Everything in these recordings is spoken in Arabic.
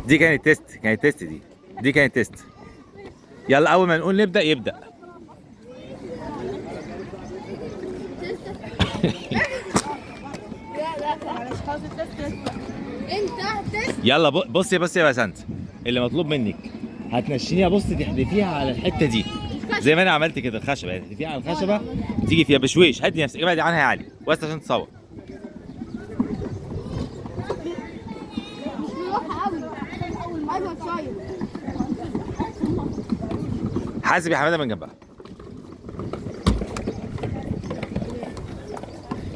دي كانت تيست، كانت تيست دي كانت تيست. يلا اول ما نقول نبدا يبدا. يلا بصي يا بسنت، اللي مطلوب منك هتنشينيها، بصي تحدفيها على الحته دي زي ما انا عملت كده، الخشبه تحدفيها على الخشبه تيجي فيها بشويش. هدي نفسك، ابعدي عنها يا علي بس عشان تصور. حاسب يا حماده من جنبها.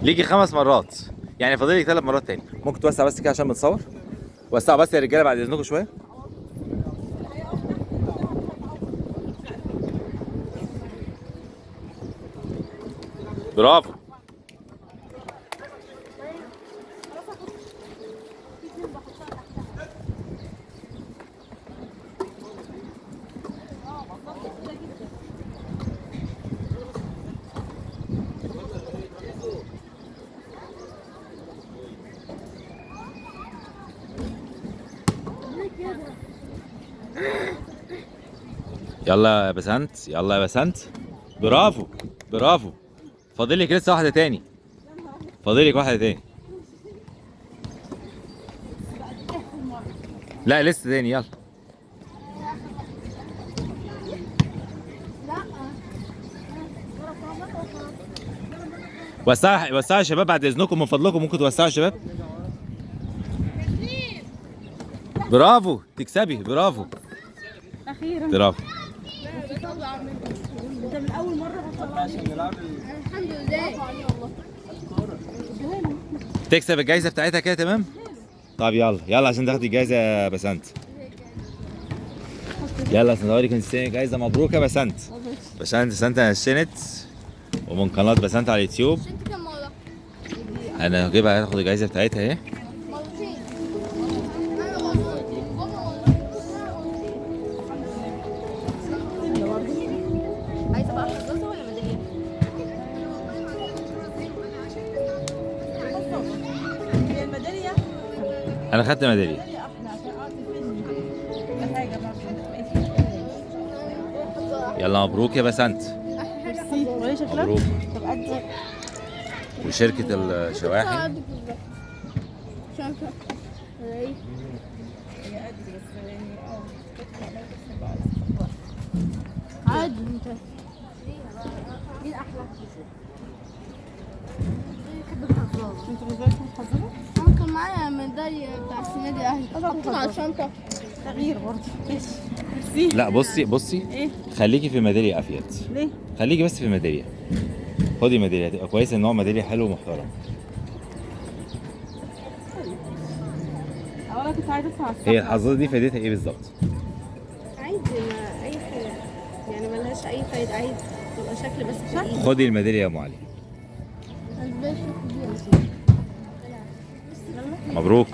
ليكي 5 مرات، يعني فاضلك 3 مرات تاني. ممكن توسع بس كده عشان بنصور؟ وسعوا بس يا رجاله بعد اذنكم شويه. برافو. يلا يا بسنت، يلا يا بسنت. برافو برافو. فاضلك لسه واحده تاني، فاضلك واحده تاني. لا لسه تاني، يلا. وسعوا وسعوا يا شباب بعد اذنكم، من فضلكم ممكن توسعوا يا شباب. برافو تكسبي، برافو اخيرا برافو. ده من اول مره الحمد لله. تكسب الجايزه بتاعتها كده تمام. طب يلا يلا عشان تاخدي الجايزه يا بسنت. يلا عشان اوريك الجايزه. مبروك يا بسنت. بسنت نشنت، ومن قناه بسنت على اليوتيوب. انا هجيبها، هاخد الجايزه بتاعتها اهي. عايزه بقى حظاظه ولا ميداليه؟ هي الميداليه. انا خدت ميداليه. يلا مبروك يا بسنت. مبروك. وشركة الشواحن. عادي انت. مين احلى؟ انت بالنسبه محظوظه؟ انا كان معايا ميداليه بتاع السنه دي اهلي، حطيتها على الشنطه. تغيير برضه. ميرسي. لا بصي ايه؟ خليكي في ميداليه افيد. ليه؟ خليكي بس في ميداليه. خدي ميداليه هتبقى كويسه، ان هو ميداليه حلو ومحترم. اولا كنت عايزه ادفع هي الحظاظه دي فايدتها ايه بالظبط؟ عادي، ما اي حاجه يعني ملهاش اي فايده، عادي تبقى شكل بس في الايد. خدي الميداليه يا ام علي. مبروك.